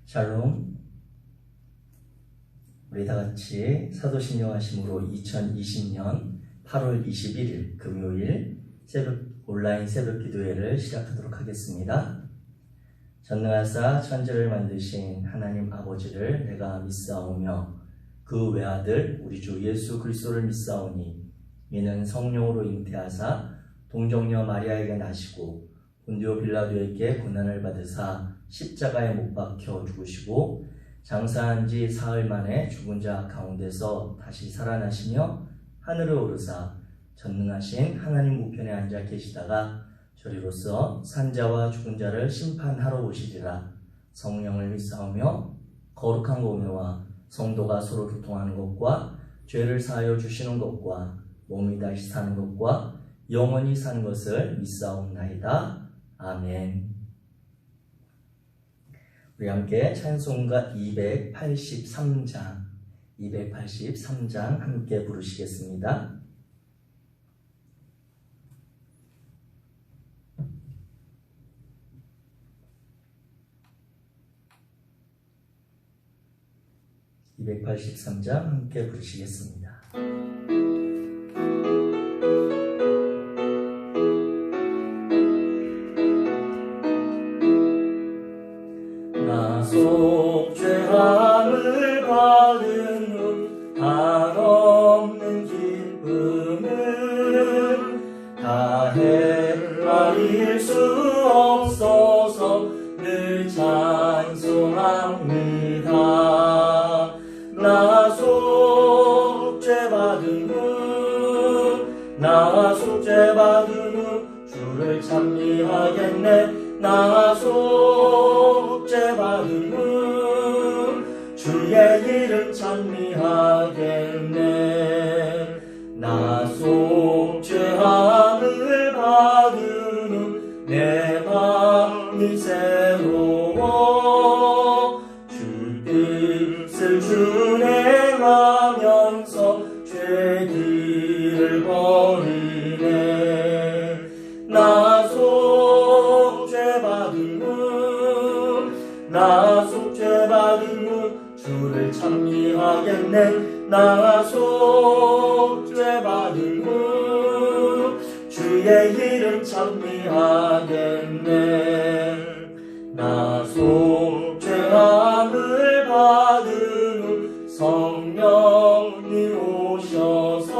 샬롬. 우리 다 같이 사도신경 하심으로 2020년 8월 21일 금요일 온라인 새벽 기도회를 시작하도록 하겠습니다. 전능하사 천지를 만드신 하나님 아버지를 내가 믿사오며 그 외아들 우리 주 예수 그리스도를 믿사오니 이는 성령으로 잉태하사 동정녀 마리아에게 나시고 본디오 빌라도에게 고난을 받으사 십자가에 못 박혀 죽으시고 장사한 지 사흘 만에 죽은 자 가운데서 다시 살아나시며 하늘에 오르사 전능하신 하나님 우편에 앉아 계시다가 저리로서 산자와 죽은 자를 심판하러 오시리라. 성령을 믿사오며 거룩한 공회와 성도가 서로 교통하는 것과 죄를 사하여 주시는 것과 몸이 다시 사는 것과 영원히 사는 것을 믿사옵나이다. 아멘. 우리 함께 찬송가 283장 함께 부르시겠습니다. 함께 부르시겠습니다. 나 속 죄함을 받은 후 한없는 기쁨을 다 헤아릴 수 없어서 늘 찬송합니다. 나 속 죄받은 후 주를 찬미하겠네. 나 속 죄받은 후 주의 이름 찬미하겠네. 나 속 죄함을 받은 후 내 마음이 새로워 주 뜻을 준행하면서 죄 길을 버리네. 나 속 죄받은 후 주를 찬미하겠네. 나 속 죄받은 후 주의 이름 찬미하겠네. 나 속 죄함을 받은 후 성령이 오셔서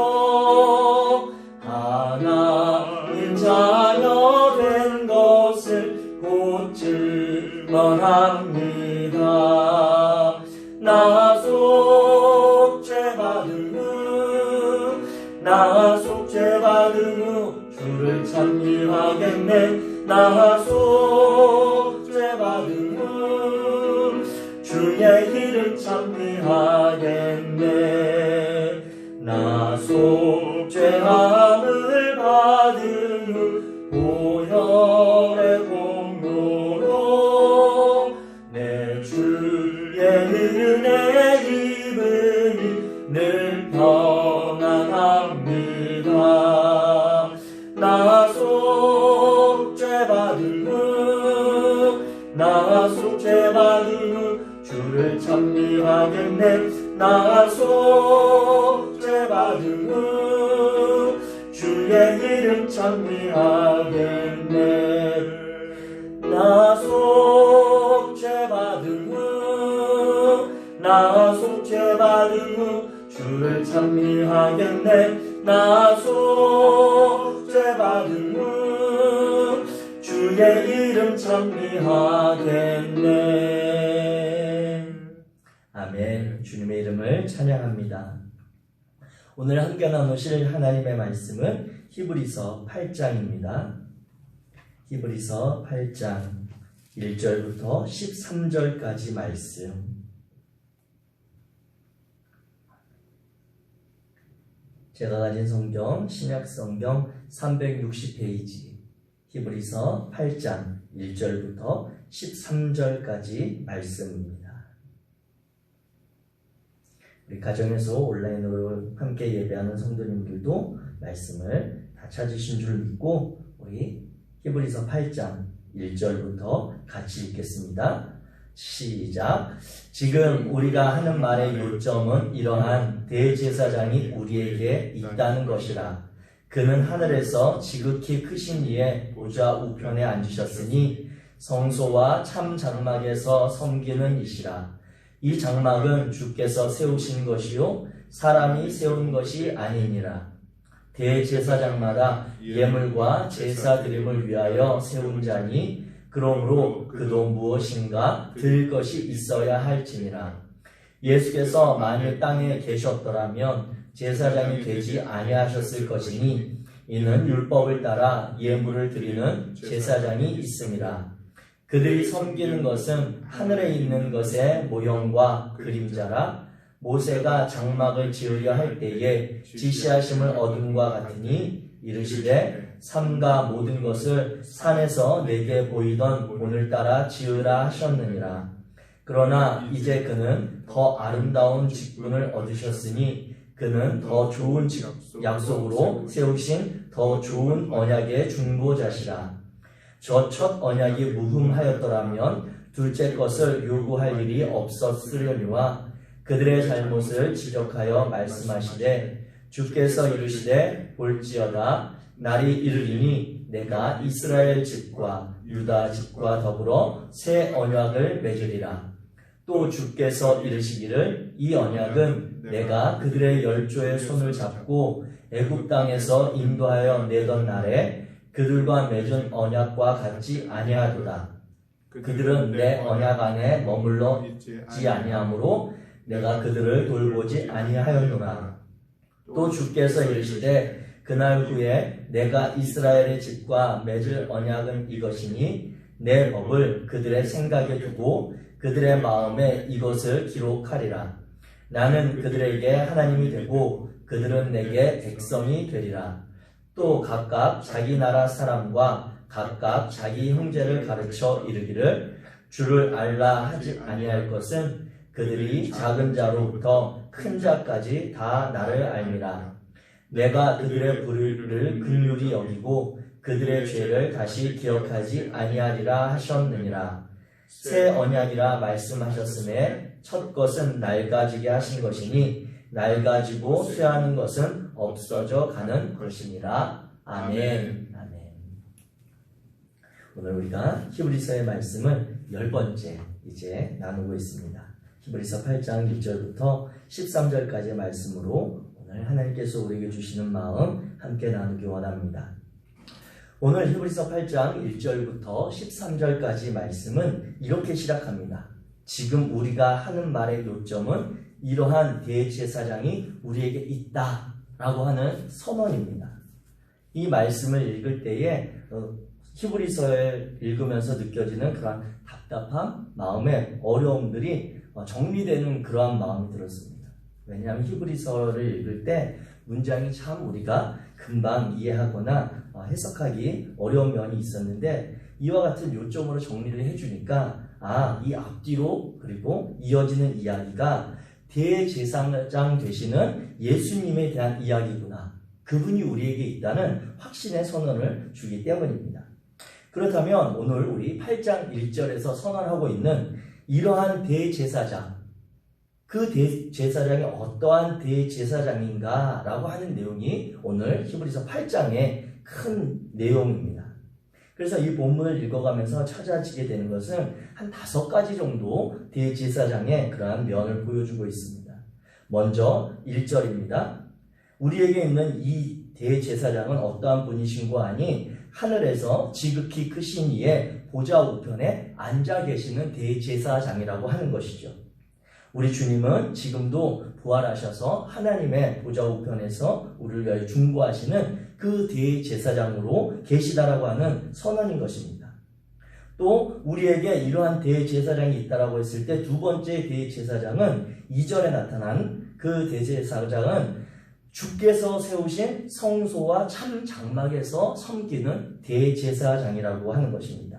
하나님 자녀 된 것을 곧 증언합니다. 나 속 죄받은 후 주를 찬미하겠네. 나 속 죄받은 후 주의 이름 찬미하겠네. 나 속 죄함을 받은 후 보혈의 공로로 내 주의 은혜 입으니 늘 평안합니다. 나 속 죄받은 후 주를 찬미하겠네. 나 속 죄받은 후 주의 이름 찬미하겠네. 나 속 죄받은 후 주를 찬미하겠네. 나 속 죄받은 후 주의 이름 찬미하겠네. 아멘. 주님의 이름을 찬양합니다. 오늘 함께 나누실 하나님의 말씀은 히브리서 8장입니다. 히브리서 8장 1절부터 13절까지 말씀. 제가 가진 성경 신약성경 360페이지 히브리서 8장 1절부터 13절까지 말씀입니다. 우리 가정에서 온라인으로 함께 예배하는 성도님들도 말씀을 다 찾으신 줄 믿고 우리 히브리서 8장 1절부터 같이 읽겠습니다. 시작. 지금 우리가 하는 말의 요점은 이러한 대제사장이 우리에게 있다는 것이라. 그는 하늘에서 지극히 크신 이의 보좌 우편에 앉으셨으니 성소와 참 장막에서 섬기는 이시라. 이 장막은 주께서 세우신 것이요 사람이 세운 것이 아니니라. 대제사장마다 예물과 제사 드림을 위하여 세운 자니 그러므로 그도 무엇인가 드릴 것이 있어야 할지니라. 예수께서 만일 땅에 계셨더라면 제사장이 되지 아니하셨을 것이니 이는 율법을 따라 예물을 드리는 제사장이 있음이라. 그들이 섬기는 것은 하늘에 있는 것의 모형과 그림자라. 모세가 장막을 지으려 할 때에 지시하심을 얻음과 같으니 이르시되 삼가 모든 것을 산에서 내게 보이던 오늘따라 지으라 하셨느니라. 그러나 이제 그는 더 아름다운 직분을 얻으셨으니 그는 더 좋은 약속으로 세우신 더 좋은 언약의 중보자시라. 저 첫 언약이 무흠하였더라면 둘째 것을 요구할 일이 없었으려니와 그들의 잘못을 지적하여 말씀하시되 주께서 이르시되 볼지어다 날이 이르리니 내가 이스라엘 집과 유다 집과 더불어 새 언약을 맺으리라. 또 주께서 이르시기를 이 언약은 내가 그들의 열조의 손을 잡고 애굽 땅에서 인도하여 내던 날에 그들과 맺은 언약과 같지 아니하도다. 그들은 내 언약 안에 머물러 있지 아니하므로 내가 그들을 돌보지 아니하였노라. 또 주께서 이르시되 그날 후에 내가 이스라엘의 집과 맺을 언약은 이것이니 내 법을 그들의 생각에 두고 그들의 마음에 이것을 기록하리라. 나는 그들에게 하나님이 되고 그들은 내게 백성이 되리라. 또 각각 자기 나라 사람과 각각 자기 형제를 가르쳐 이르기를 주를 알라 하지 아니할 것은 그들이 작은 자로부터 큰 자까지 다 나를 알미라. 내가 그들의 불의를 긍휼히 여기고 그들의 죄를 다시 기억하지 아니하리라 하셨느니라. 새 언약이라 말씀하셨음에 첫 것은 낡아지게 하신 것이니 낡아지고 쇠하는 것은 없어져 가는 것이니라. 아멘. 아멘. 오늘 우리가 히브리서의 말씀을 10번째 이제 나누고 있습니다. 히브리서 8장 1절부터 13절까지의 말씀으로 오늘 하나님께서 우리에게 주시는 마음 함께 나누기 원합니다. 오늘 히브리서 8장 1절부터 13절까지 말씀은 이렇게 시작합니다. 지금 우리가 하는 말의 요점은 이러한 대제사장이 우리에게 있다라고 하는 선언입니다. 이 말씀을 읽을 때에 히브리서를 읽으면서 느껴지는 그러한 답답함, 마음의 어려움들이 정리되는 그러한 마음이 들었습니다. 왜냐하면 히브리서를 읽을 때 문장이 참 우리가 금방 이해하거나 해석하기 어려운 면이 있었는데 이와 같은 요점으로 정리를 해주니까 이 앞뒤로 그리고 이어지는 이야기가 대제사장 되시는 예수님에 대한 이야기구나. 그분이 우리에게 있다는 확신의 선언을 주기 때문입니다. 그렇다면 오늘 우리 8장 1절에서 선언하고 있는 이러한 대제사장, 그 대제사장이 어떠한 대제사장인가 라고 하는 내용이 오늘 히브리서 8장의 큰 내용입니다. 그래서 이 본문을 읽어가면서 찾아지게 되는 것은 한 5가지 정도 대제사장의 그러한 면을 보여주고 있습니다. 먼저 1절입니다. 우리에게 있는 이 대제사장은 어떠한 분이신고 하니 하늘에서 지극히 크신 이의 보좌 우편에 앉아 계시는 대제사장이라고 하는 것이죠. 우리 주님은 지금도 부활하셔서 하나님의 보좌 우편에서 우리를 위하여 중보하시는 그 대제사장으로 계시다라고 하는 선언인 것입니다. 또 우리에게 이러한 대제사장이 있다라고 했을 때 두 번째 대제사장은 2절에 나타난 그 대제사장은 주께서 세우신 성소와 참 장막에서 섬기는 대제사장이라고 하는 것입니다.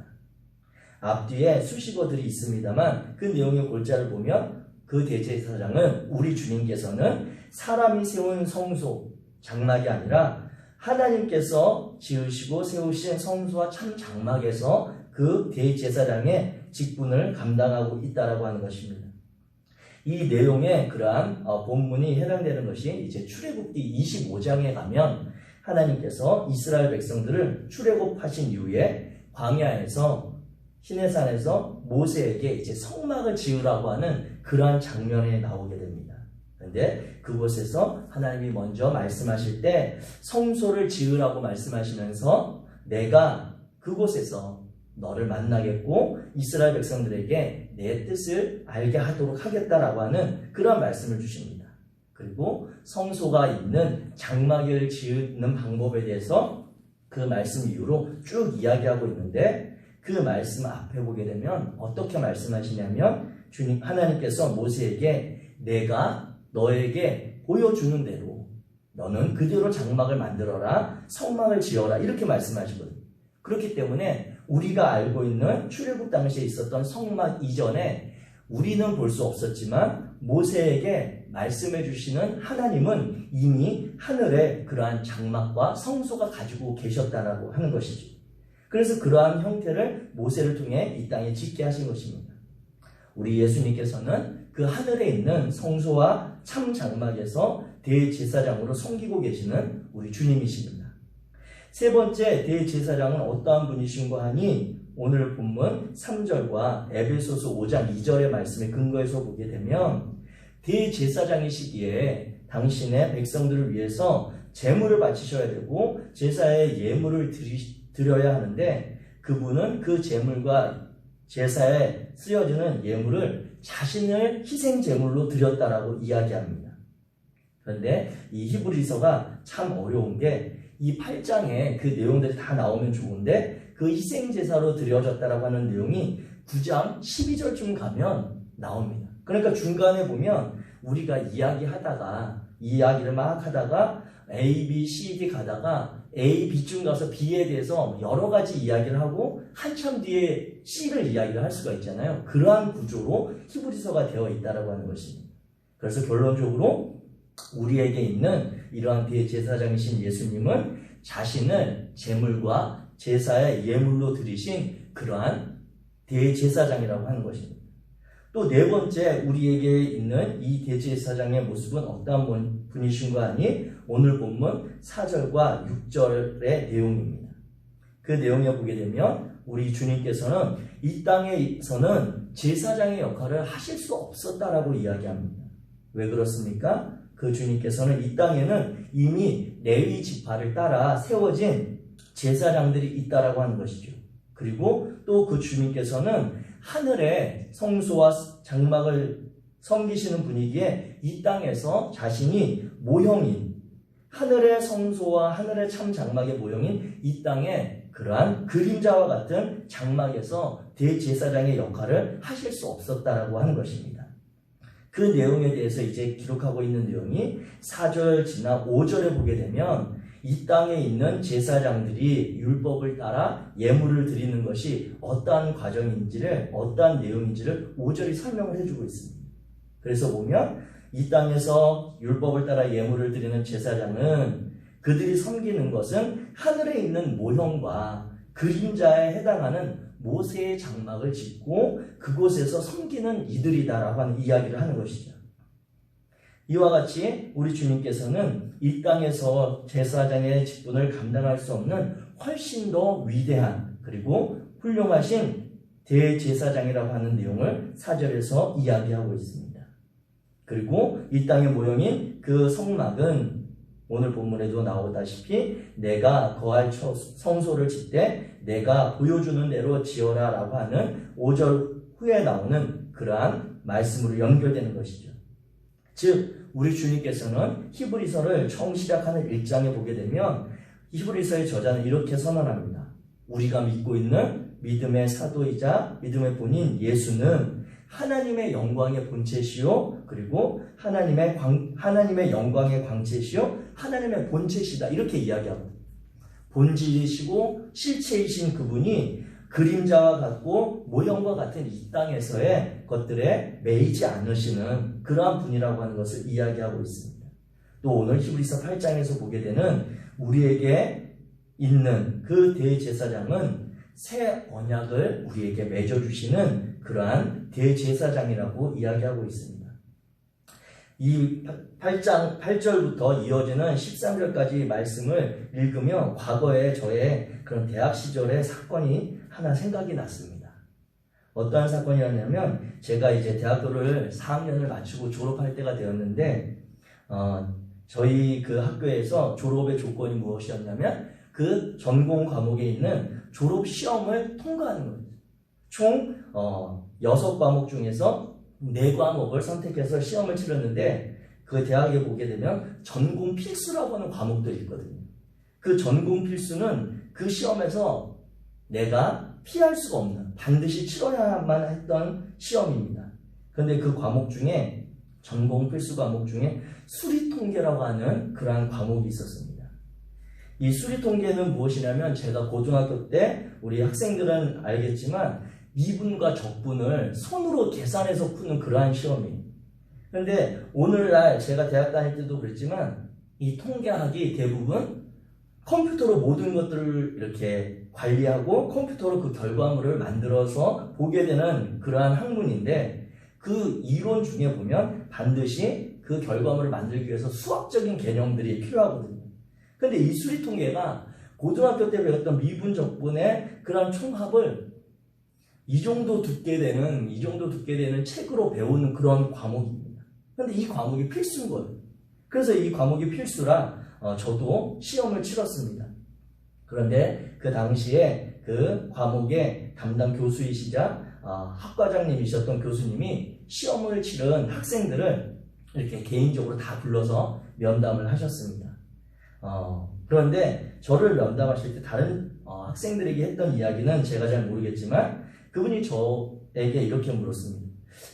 앞뒤에 수식어들이 있습니다만 그 내용의 골자를 보면 그 대제사장은 우리 주님께서는 사람이 세운 성소, 장막이 아니라 하나님께서 지으시고 세우신 성소와 참 장막에서 그 그 대제사장의 직분을 감당하고 있다라고 하는 것입니다. 이 내용에 그러한 본문이 해당되는 것이 이제 출애굽기 25장에 가면 하나님께서 이스라엘 백성들을 출애굽하신 이후에 광야에서 시내산에서 모세에게 이제 성막을 지으라고 하는 그러한 장면에 나오게 됩니다. 그런데 그곳에서 하나님이 먼저 말씀하실 때 성소를 지으라고 말씀하시면서 내가 그곳에서 너를 만나겠고 이스라엘 백성들에게 내 뜻을 알게 하도록 하겠다라고 하는 그런 말씀을 주십니다. 그리고 성소가 있는 장막을 지는 방법에 대해서 그 말씀 이후로 쭉 이야기하고 있는데 그 말씀 앞에 보게 되면 어떻게 말씀하시냐면 주님 하나님께서 모세에게 내가 너에게 보여주는 대로 너는 그대로 장막을 만들어라 성막을 지어라 이렇게 말씀하시거든요. 그렇기 때문에 우리가 알고 있는 출애굽 당시에 있었던 성막 이전에 우리는 볼 수 없었지만 모세에게 말씀해 주시는 하나님은 이미 하늘에 그러한 장막과 성소가 가지고 계셨다라고 하는 것이죠. 그래서 그러한 형태를 모세를 통해 이 땅에 짓게 하신 것입니다. 우리 예수님께서는 그 하늘에 있는 성소와 참 장막에서 대제사장으로 섬기고 계시는 우리 주님이십니다. 세 번째 대제사장은 어떠한 분이신가 하니 오늘 본문 3절과 에베소서 5장 2절의 말씀에 근거해서 보게 되면 대제사장이시기에 당신의 백성들을 위해서 제물을 바치셔야 되고 제사의 예물을 드려야 하는데 그분은 그 제물과 제사에 쓰여지는 예물을 자신을 희생 제물로 드렸다라고 이야기합니다. 그런데 이 히브리서가 참 어려운 게 이 8장에 그 내용들이 다 나오면 좋은데 그 희생 제사로 드려졌다라고 하는 내용이 9장 12절쯤 가면 나옵니다. 그러니까 중간에 보면 우리가 이야기를 막 하다가 A, B, C, D 가다가 A, B쯤 가서 B에 대해서 여러 가지 이야기를 하고 한참 뒤에 C를 이야기를 할 수가 있잖아요. 그러한 구조로 히브리서가 되어 있다라고 하는 것입니다. 그래서 결론적으로 우리에게 있는 이러한 대제사장이신 예수님은 자신을 제물과 제사의 예물로 드리신 그러한 대제사장이라고 하는 것입니다. 또 네 번째 우리에게 있는 이 대제사장의 모습은 어떠한 분이신가 하니 오늘 본문 4절과 6절의 내용입니다. 그 내용에 보게 되면 우리 주님께서는 이 땅에서는 제사장의 역할을 하실 수 없었다라고 이야기합니다. 왜 그렇습니까? 그 주님께서는 이 땅에는 이미 레위 지파를 따라 세워진 제사장들이 있다라고 하는 것이죠. 그리고 또 그 주님께서는 하늘의 성소와 장막을 섬기시는 분이기에 이 땅에서 자신이 모형인 하늘의 성소와 하늘의 참 장막의 모형인 이 땅에 그러한 그림자와 같은 장막에서 대제사장의 역할을 하실 수 없었다라고 하는 것입니다. 그 내용에 대해서 이제 기록하고 있는 내용이 4절 지나 5절에 보게 되면 이 땅에 있는 제사장들이 율법을 따라 예물을 드리는 것이 어떠한 과정인지를 어떠한 내용인지를 5절이 설명을 해주고 있습니다. 그래서 보면 이 땅에서 율법을 따라 예물을 드리는 제사장은 그들이 섬기는 것은 하늘에 있는 모형과 그림자에 해당하는 모세의 장막을 짓고 그곳에서 섬기는 이들이다라고 하는 이야기를 하는 것이죠. 이와 같이 우리 주님께서는 이 땅에서 제사장의 직분을 감당할 수 없는 훨씬 더 위대한 그리고 훌륭하신 대제사장이라고 하는 내용을 4절에서 이야기하고 있습니다. 그리고 이 땅의 모형인 그 성막은 오늘 본문에도 나오다시피 내가 거할 성소를 짓되 내가 보여주는 대로 지어라 라고 하는 5절 후에 나오는 그러한 말씀으로 연결되는 것이죠. 즉 우리 주님께서는 히브리서를 처음 시작하는 1장에 보게 되면 히브리서의 저자는 이렇게 선언합니다. 우리가 믿고 있는 믿음의 사도이자 믿음의 본인 예수는 하나님의 영광의 본체시요 그리고 하나님의 영광의 광채시요 하나님의 본체시다 이렇게 이야기합니다. 본질이시고 실체이신 그분이 그림자와 같고 모형과 같은 이 땅에서의 것들에 매이지 않으시는 그러한 분이라고 하는 것을 이야기하고 있습니다. 또 오늘 히브리서 8장에서 보게 되는 우리에게 있는 그 대제사장은 새 언약을 우리에게 맺어주시는 그러한 대제사장이라고 이야기하고 있습니다. 이 8절부터 이어지는 13절까지 말씀을 읽으며 과거에 저의 그런 대학 시절의 사건이 하나 생각이 났습니다. 어떠한 사건이었냐면 제가 이제 대학교를 4학년을 마치고 졸업할 때가 되었는데 저희 그 학교에서 졸업의 조건이 무엇이었냐면 그 전공 과목에 있는 졸업 시험을 통과하는 거예요. 총 6과목 중에서 4과목을 선택해서 시험을 치렀는데 그 대학에 보게 되면 전공 필수라고 하는 과목들이 있거든요. 그 전공 필수는 그 시험에서 내가 피할 수가 없는 반드시 치러야만 했던 시험입니다. 그런데 그 과목 중에 전공 필수 과목 중에 수리통계라고 하는 그러한 과목이 있었습니다. 이 수리통계는 무엇이냐면 제가 고등학교 때 우리 학생들은 알겠지만 미분과 적분을 손으로 계산해서 푸는 그러한 시험이에요. 그런데 오늘날 제가 대학 다닐 때도 그랬지만 이 통계학이 대부분 컴퓨터로 모든 것들을 이렇게 관리하고 컴퓨터로 그 결과물을 만들어서 보게 되는 그러한 학문인데 그 이론 중에 보면 반드시 그 결과물을 만들기 위해서 수학적인 개념들이 필요하거든요. 그런데 이 수리통계가 고등학교 때 배웠던 미분 적분의 그런 총합을 이 정도 듣게 되는 책으로 배우는 그런 과목입니다. 그런데 이 과목이 필수인 거예요. 그래서 이 과목이 필수라 저도 시험을 치렀습니다. 그런데 그 당시에 그 과목의 담당 교수이시자 학과장님이셨던 교수님이 시험을 치른 학생들을 이렇게 개인적으로 다 불러서 면담을 하셨습니다. 그런데 저를 면담하실 때 다른 학생들에게 했던 이야기는 제가 잘 모르겠지만 그분이 저에게 이렇게 물었습니다.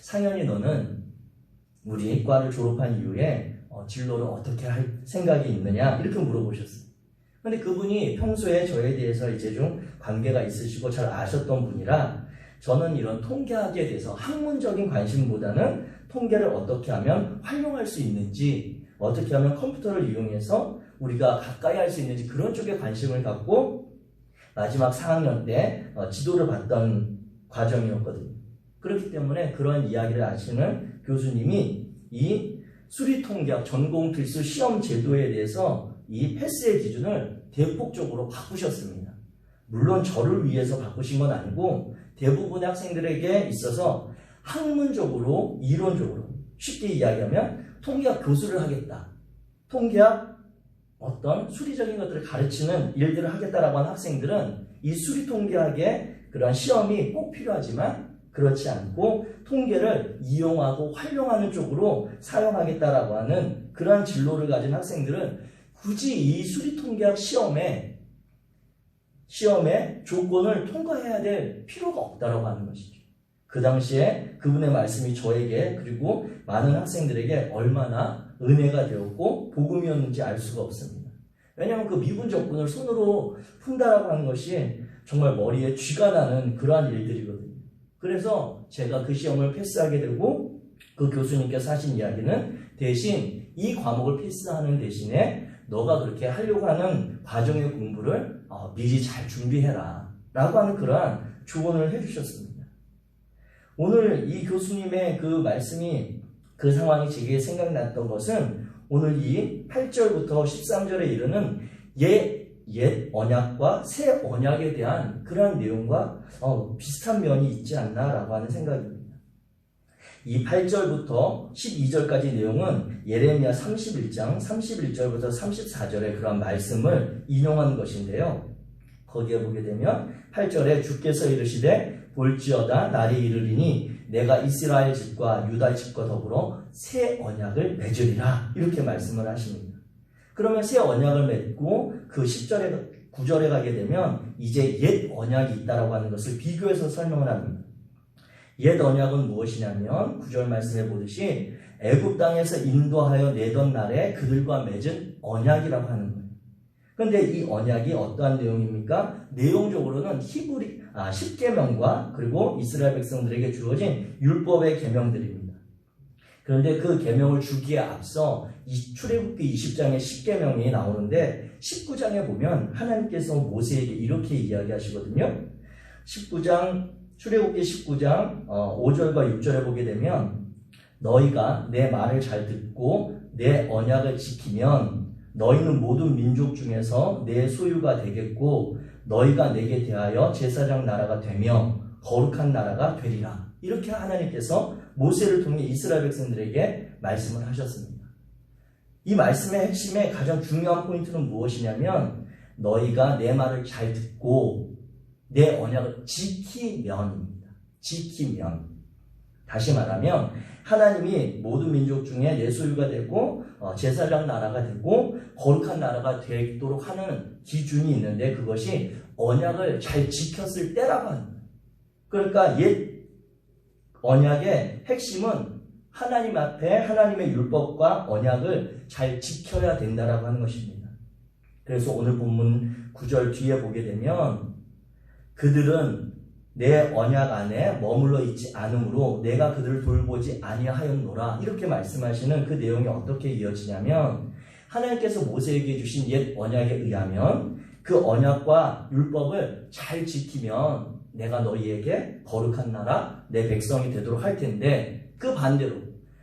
상현이 너는 우리 과를 졸업한 이후에 진로를 어떻게 할 생각이 있느냐 이렇게 물어보셨어요. 그런데 그분이 평소에 저에 대해서 이제 좀 관계가 있으시고 잘 아셨던 분이라 저는 이런 통계학에 대해서 학문적인 관심보다는 통계를 어떻게 하면 활용할 수 있는지 어떻게 하면 컴퓨터를 이용해서 우리가 가까이 할 수 있는지 그런 쪽에 관심을 갖고 마지막 4학년 때 지도를 받던 과정이었거든요. 그렇기 때문에 그런 이야기를 아시는 교수님이 이 수리통계학 전공 필수 시험 제도에 대해서 이 패스의 기준을 대폭적으로 바꾸셨습니다. 물론 저를 위해서 바꾸신 건 아니고 대부분의 학생들에게 있어서 학문적으로 이론적으로 쉽게 이야기하면 통계학 교수를 하겠다. 통계학 어떤 수리적인 것들을 가르치는 일들을 하겠다라고 하는 학생들은 이 수리통계학의 그런 시험이 꼭 필요하지만 그렇지 않고 통계를 이용하고 활용하는 쪽으로 사용하겠다라고 하는 그러한 진로를 가진 학생들은 굳이 이 수리통계학 시험의 조건을 통과해야 될 필요가 없다라고 하는 것이죠. 그 당시에 그분의 말씀이 저에게 그리고 많은 학생들에게 얼마나 은혜가 되었고 복음이었는지 알 수가 없습니다. 왜냐하면 그 미분 적분을 손으로 푼다라고 하는 것이 정말 머리에 쥐가 나는 그러한 일들이거든요. 그래서 제가 그 시험을 패스하게 되고 그 교수님께서 하신 이야기는 대신 이 과목을 패스하는 대신에 너가 그렇게 하려고 하는 과정의 공부를 미리 잘 준비해라 라고 하는 그러한 조언을 해주셨습니다. 오늘 이 교수님의 그 말씀이 그 상황이 제게 생각났던 것은 오늘 이 8절부터 13절에 이르는 옛 언약과 새 언약에 대한 그러한 내용과 비슷한 면이 있지 않나라고 하는 생각입니다. 이 8절부터 12절까지 내용은 예레미야 31장 31절부터 34절의 그러한 말씀을 인용한 것인데요. 거기에 보게 되면 8절에 주께서 이르시되 볼지어다 날이 이르리니 내가 이스라엘 집과 유다 집과 더불어 새 언약을 맺으리라 이렇게 말씀을 하십니다. 그러면 새 언약을 맺고 그 10절에 9절에 가게 되면 이제 옛 언약이 있다라고 하는 것을 비교해서 설명을 합니다. 옛 언약은 무엇이냐면 9절 말씀해 보듯이 애굽 땅에서 인도하여 내던 날에 그들과 맺은 언약이라고 하는 거예요. 그런데 이 언약이 어떠한 내용입니까? 내용적으로는 10계명과 그리고 이스라엘 백성들에게 주어진 율법의 계명들입니다. 그런데 그 계명을 주기에 앞서 출애굽기 20장에 10계명이 나오는데 19장에 보면 하나님께서 모세에게 이렇게 이야기하시거든요. 출애굽기 19장 5절과 6절에 보게 되면 너희가 내 말을 잘 듣고 내 언약을 지키면 너희는 모든 민족 중에서 내 소유가 되겠고 너희가 내게 대하여 제사장 나라가 되며 거룩한 나라가 되리라. 이렇게 하나님께서 모세를 통해 이스라엘 백성들에게 말씀을 하셨습니다. 이 말씀의 핵심의 가장 중요한 포인트는 무엇이냐면 너희가 내 말을 잘 듣고 내 언약을 지키면입니다. 지키면. 다시 말하면 하나님이 모든 민족 중에 내 소유가 되고 제사장 나라가 되고 거룩한 나라가 되도록 하는 기준이 있는데 그것이 언약을 잘 지켰을 때라고 합니다. 그러니까 옛 언약의 핵심은 하나님 앞에 하나님의 율법과 언약을 잘 지켜야 된다라고 하는 것입니다. 그래서 오늘 본문 9절 뒤에 보게 되면 그들은 내 언약 안에 머물러 있지 않으므로 내가 그들을 돌보지 아니하였노라. 이렇게 말씀하시는 그 내용이 어떻게 이어지냐면 하나님께서 모세에게 주신 옛 언약에 의하면 그 언약과 율법을 잘 지키면 내가 너희에게 거룩한 나라, 내 백성이 되도록 할 텐데 그 반대로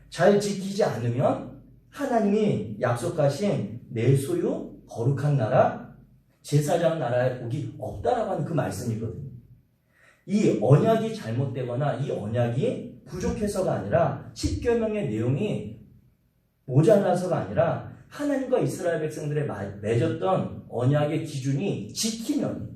잘 지키지 않으면 하나님이 약속하신 내 소유, 거룩한 나라, 제사장 나라의 복이 없다라고 하는 그 말씀이거든요. 이 언약이 잘못되거나 이 언약이 부족해서가 아니라 10계명의 내용이 모자라서가 아니라 하나님과 이스라엘 백성들의 맺었던 언약의 기준이 지키면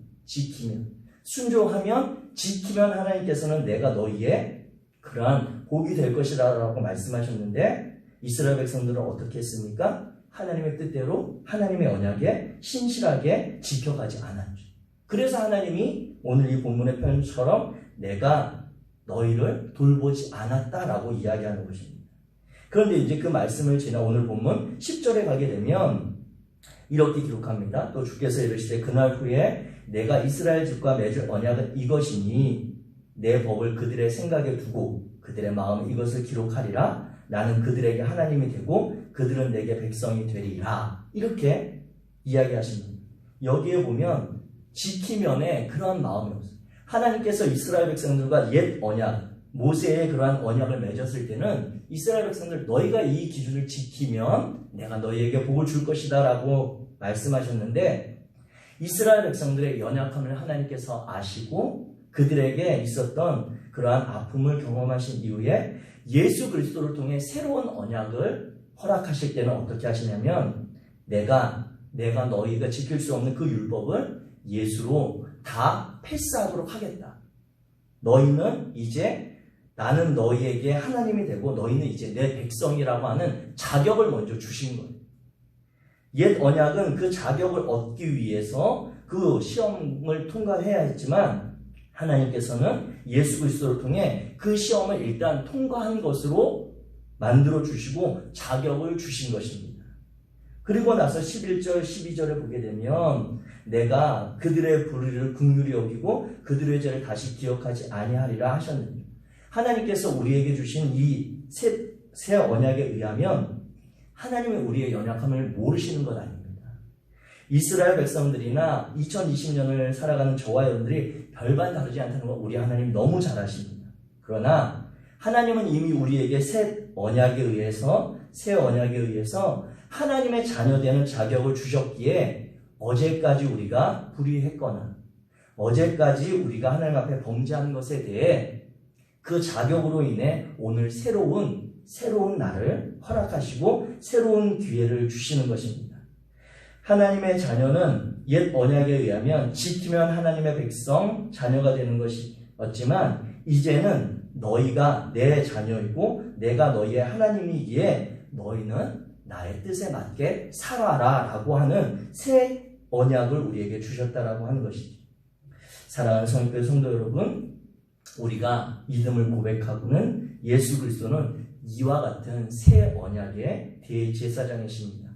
순종하면 지키면 하나님께서는 내가 너희의 그러한 복이 될 것이다 라고 말씀하셨는데 이스라엘 백성들은 어떻게 했습니까? 하나님의 뜻대로 하나님의 언약에 신실하게 지켜가지 않았죠. 그래서 하나님이 오늘 이 본문의 표현처럼 내가 너희를 돌보지 않았다라고 이야기하는 것입니다. 그런데 이제 그 말씀을 지나 오늘 본문 10절에 가게 되면 이렇게 기록합니다. 또 주께서 이르시되 그날 후에 내가 이스라엘 집과 맺을 언약은 이것이니 내 법을 그들의 생각에 두고 그들의 마음에 이것을 기록하리라. 나는 그들에게 하나님이 되고 그들은 내게 백성이 되리라. 이렇게 이야기하십니다. 여기에 보면 지키면에 그러한 마음이 없어요. 하나님께서 이스라엘 백성들과 옛 언약, 모세의 그러한 언약을 맺었을 때는 이스라엘 백성들 너희가 이 기준을 지키면 내가 너희에게 복을 줄 것이다 라고 말씀하셨는데 이스라엘 백성들의 연약함을 하나님께서 아시고 그들에게 있었던 그러한 아픔을 경험하신 이후에 예수 그리스도를 통해 새로운 언약을 허락하실 때는 어떻게 하시냐면 내가 너희가 지킬 수 없는 그 율법을 예수로 다 패스하도록 하겠다. 너희는 이제 나는 너희에게 하나님이 되고 너희는 이제 내 백성이라고 하는 자격을 먼저 주신 거예요. 옛 언약은 그 자격을 얻기 위해서 그 시험을 통과해야 했지만 하나님께서는 예수 그리스도를 통해 그 시험을 일단 통과한 것으로 만들어 주시고 자격을 주신 것입니다. 그리고 나서 11절, 12절에 보게 되면 내가 그들의 불의를 긍휼히 여기고 그들의 죄를 다시 기억하지 아니하리라 하셨느니 하나님께서 우리에게 주신 이 새 언약에 의하면 하나님은 우리의 연약함을 모르시는 것 아닙니다. 이스라엘 백성들이나 2020년을 살아가는 저와 여러분들이 별반 다르지 않다는 걸 우리 하나님 너무 잘 아십니다. 그러나 하나님은 이미 우리에게 새 언약에 의해서 하나님의 자녀되는 자격을 주셨기에 어제까지 우리가 불의했거나 어제까지 우리가 하나님 앞에 범죄한 것에 대해 그 자격으로 인해 오늘 새로운 날을 허락하시고 새로운 기회를 주시는 것입니다. 하나님의 자녀는 옛 언약에 의하면 지키면 하나님의 백성, 자녀가 되는 것이었지만 이제는 너희가 내 자녀이고 내가 너희의 하나님이기에 너희는 나의 뜻에 맞게 살아라 라고 하는 새 언약을 우리에게 주셨다라고 하는 것이죠. 사랑하는 성교회 성도 여러분, 우리가 믿음을 고백하고는 예수 그리스도는 이와 같은 새 언약의 대제사장이십니다.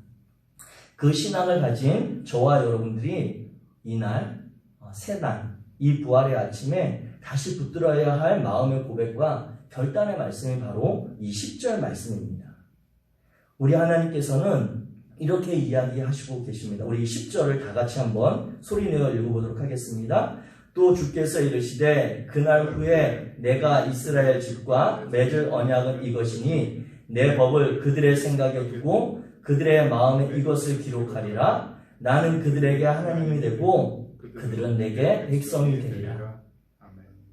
그 신앙을 가진 저와 여러분들이 이날 새날 이 부활의 아침에 다시 붙들어야 할 마음의 고백과 결단의 말씀이 바로 이 10절 말씀입니다. 우리 하나님께서는 이렇게 이야기하시고 계십니다. 우리 10절을 다 같이 한번 소리내어 읽어보도록 하겠습니다. 또 주께서 이르시되 그날 후에 내가 이스라엘 집과 맺을 언약은 이것이니 내 법을 그들의 생각에 두고 그들의 마음에 이것을 기록하리라. 나는 그들에게 하나님이 되고 그들은 내게 백성이 되리라.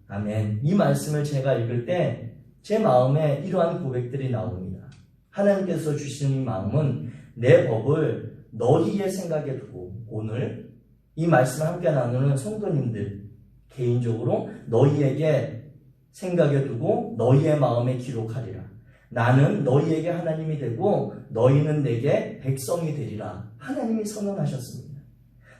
아멘. 이 말씀을 제가 읽을 때 제 마음에 이러한 고백들이 나옵니다. 하나님께서 주시는 이 마음은 내 법을 너희의 생각에 두고, 오늘 이 말씀을 함께 나누는 성도님들 개인적으로 너희에게 생각에 두고 너희의 마음에 기록하리라. 나는 너희에게 하나님이 되고 너희는 내게 백성이 되리라. 하나님이 선언하셨습니다.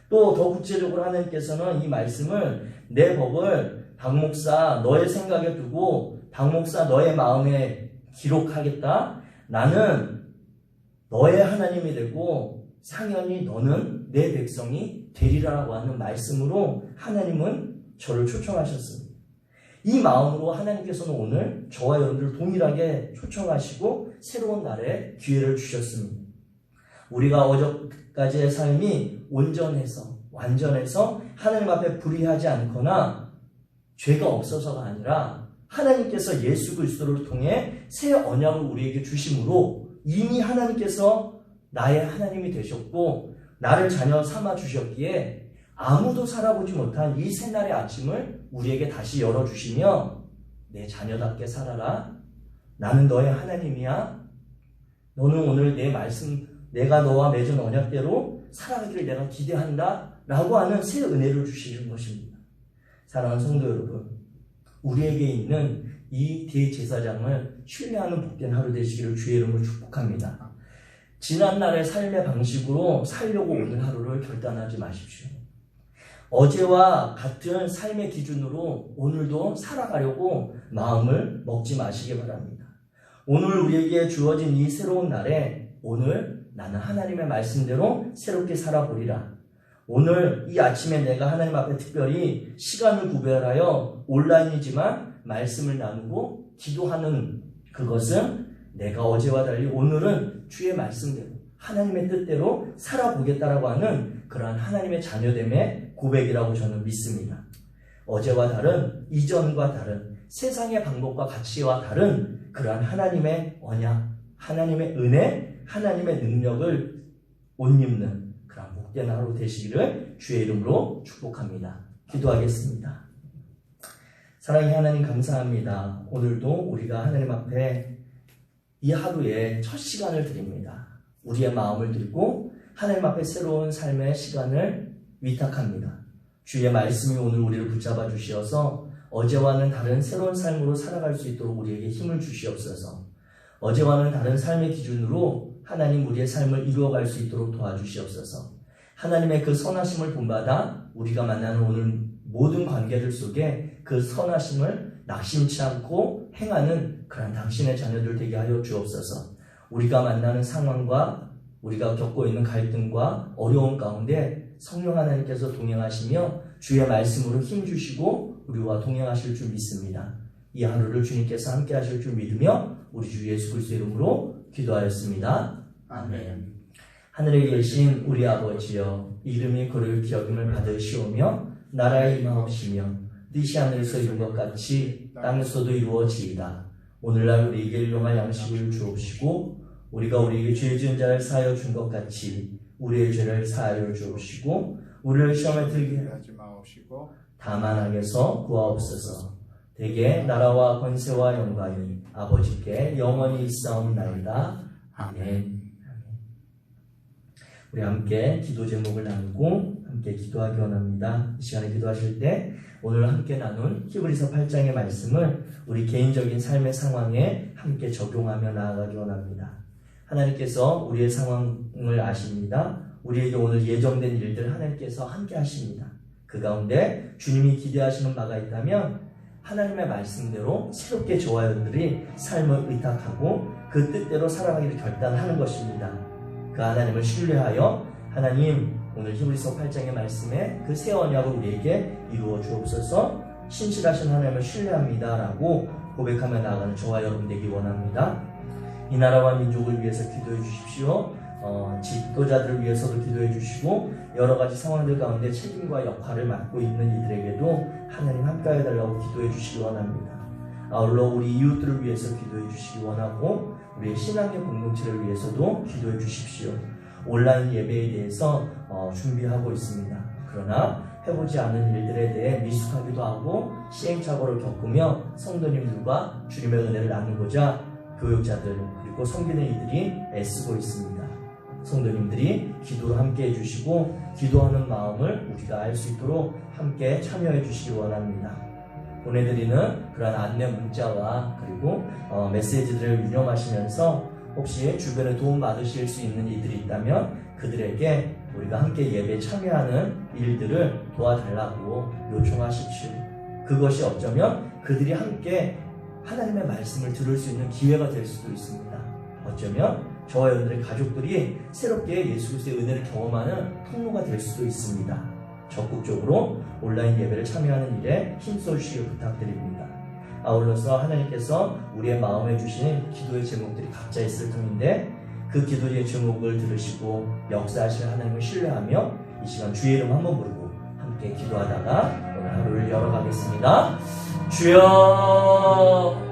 또 더 구체적으로 하나님께서는 이 말씀을, 내 법을 박목사 너의 생각에 두고 박목사 너의 마음에 기록하겠다. 나는 너의 하나님이 되고 상연히 너는 내 백성이 되리라고 하는 말씀으로 하나님은 저를 초청하셨습니다. 이 마음으로 하나님께서는 오늘 저와 여러분들 동일하게 초청하시고 새로운 날에 기회를 주셨습니다. 우리가 어제까지의 삶이 온전해서 완전해서 하나님 앞에 불의하지 않거나 죄가 없어서가 아니라 하나님께서 예수 그리스도를 통해 새 언약을 우리에게 주심으로 이미 하나님께서 나의 하나님이 되셨고 나를 자녀 삼아 주셨기에 아무도 살아보지 못한 이 새날의 아침을 우리에게 다시 열어주시며 내 자녀답게 살아라. 나는 너의 하나님이야. 너는 오늘 내 말씀, 내가 너와 맺은 언약대로 살아가기를 내가 기대한다 라고 하는 새 은혜를 주시는 것입니다. 사랑하는 성도 여러분, 우리에게 있는 이 대제사장을 신뢰하는 복된 하루 되시기를 주의 이름으로 축복합니다. 지난날의 삶의 방식으로 살려고 오늘 하루를 결단하지 마십시오. 어제와 같은 삶의 기준으로 오늘도 살아가려고 마음을 먹지 마시기 바랍니다. 오늘 우리에게 주어진 이 새로운 날에 오늘 나는 하나님의 말씀대로 새롭게 살아보리라. 오늘 이 아침에 내가 하나님 앞에 특별히 시간을 구별하여 온라인이지만 말씀을 나누고 기도하는 그것은 내가 어제와 달리 오늘은 주의 말씀대로 하나님의 뜻대로 살아보겠다라고 하는 그러한 하나님의 자녀됨의 고백이라고 저는 믿습니다. 어제와 다른, 이전과 다른, 세상의 방법과 가치와 다른 그러한 하나님의 언약, 하나님의 은혜, 하나님의 능력을 옷 입는 그런 복된 하루 되시기를 주의 이름으로 축복합니다. 기도하겠습니다. 사랑의 하나님 감사합니다. 오늘도 우리가 하나님 앞에 이 하루의 첫 시간을 드립니다. 우리의 마음을 들고 하나님 앞에 새로운 삶의 시간을 위탁합니다. 주의 말씀이 오늘 우리를 붙잡아 주시어서 어제와는 다른 새로운 삶으로 살아갈 수 있도록 우리에게 힘을 주시옵소서. 어제와는 다른 삶의 기준으로 하나님 우리의 삶을 이루어갈 수 있도록 도와주시옵소서. 하나님의 그 선하심을 본받아 우리가 만나는 오늘 모든 관계들 속에 그 선하심을 낙심치 않고 행하는 그런 당신의 자녀들 되게 하여 주옵소서. 우리가 만나는 상황과 우리가 겪고 있는 갈등과 어려움 가운데 성령 하나님께서 동행하시며 주의 말씀으로 힘주시고 우리와 동행하실 줄 믿습니다. 이 하루를 주님께서 함께 하실 줄 믿으며 우리 주 예수 그리스도 이름으로 기도하였습니다. 아멘. 하늘에 계신 우리 아버지여, 이름이 거룩히 여김을 받으시오며 나라의 임하옵시며 뜻이 하늘에서 이룬 것 같이 땅에서도 이루어지이다. 오늘날 우리에게 일용할 양식을 주옵시고 우리가 우리에게 죄 지은 자를 사하여 준 것 같이 우리의 죄를 사하여 주옵시고 우리를 시험에 들게 하지 마옵시고 다만 악에서 구하옵소서. 대개 나라와 권세와 영광이 아버지께 영원히 있사옵나이다. 아멘. 우리 함께 기도 제목을 나누고 함께 기도하기 원합니다. 이 시간에 기도하실 때 오늘 함께 나눈 히브리서 8장의 말씀을 우리 개인적인 삶의 상황에 함께 적용하며 나아가기 원합니다. 하나님께서 우리의 상황을 아십니다. 우리에게 오늘 예정된 일들 하나님께서 함께 하십니다. 그 가운데 주님이 기대하시는 바가 있다면 하나님의 말씀대로 새롭게 저와 여러분들이 삶을 의탁하고 그 뜻대로 살아가기를 결단하는 것입니다. 그 하나님을 신뢰하여 하나님 오늘 히브리서 8장의 말씀에 그 새 언약을 우리에게 이루어 주옵소서. 신실하신 하나님을 신뢰합니다 라고 고백하며 나아가는 저와 여러분 되기 원합니다. 이 나라와 민족을 위해서 기도해 주십시오. 지도자들을 위해서도 기도해 주시고 여러 가지 상황들 가운데 책임과 역할을 맡고 있는 이들에게도 하나님 함께해 달라고 기도해 주시기 원합니다. 아울러 우리 이웃들을 위해서 기도해 주시기 원하고 우리의 신앙의 공동체를 위해서도 기도해 주십시오. 온라인 예배에 대해서 준비하고 있습니다. 그러나 해보지 않은 일들에 대해 미숙하기도 하고 시행착오를 겪으며 성도님들과 주님의 은혜를 나누고자 교육자들 그리고 섬기는 이들이 애쓰고 있습니다. 성도님들이 기도로 함께 해주시고 기도하는 마음을 우리가 알 수 있도록 함께 참여해 주시기 원합니다. 보내드리는 그러한 안내 문자와 그리고 메시지들을 유념하시면서 혹시 주변에 도움 받으실 수 있는 이들이 있다면 그들에게 우리가 함께 예배에 참여하는 일들을 도와달라고 요청하십시오. 그것이 어쩌면 그들이 함께 하나님의 말씀을 들을 수 있는 기회가 될 수도 있습니다. 어쩌면 저와 여러분들의 가족들이 새롭게 예수 그리스도의 은혜를 경험하는 통로가 될 수도 있습니다. 적극적으로 온라인 예배를 참여하는 일에 힘써주시길 부탁드립니다. 아울러서 하나님께서 우리의 마음에 주신 기도의 제목들이 각자 있을 터인데 그 기도의 제목을 들으시고 역사하시는 하나님을 신뢰하며 이 시간 주의 이름 한번 부르고 함께 기도하다가 오늘 하루를 열어가겠습니다. 주여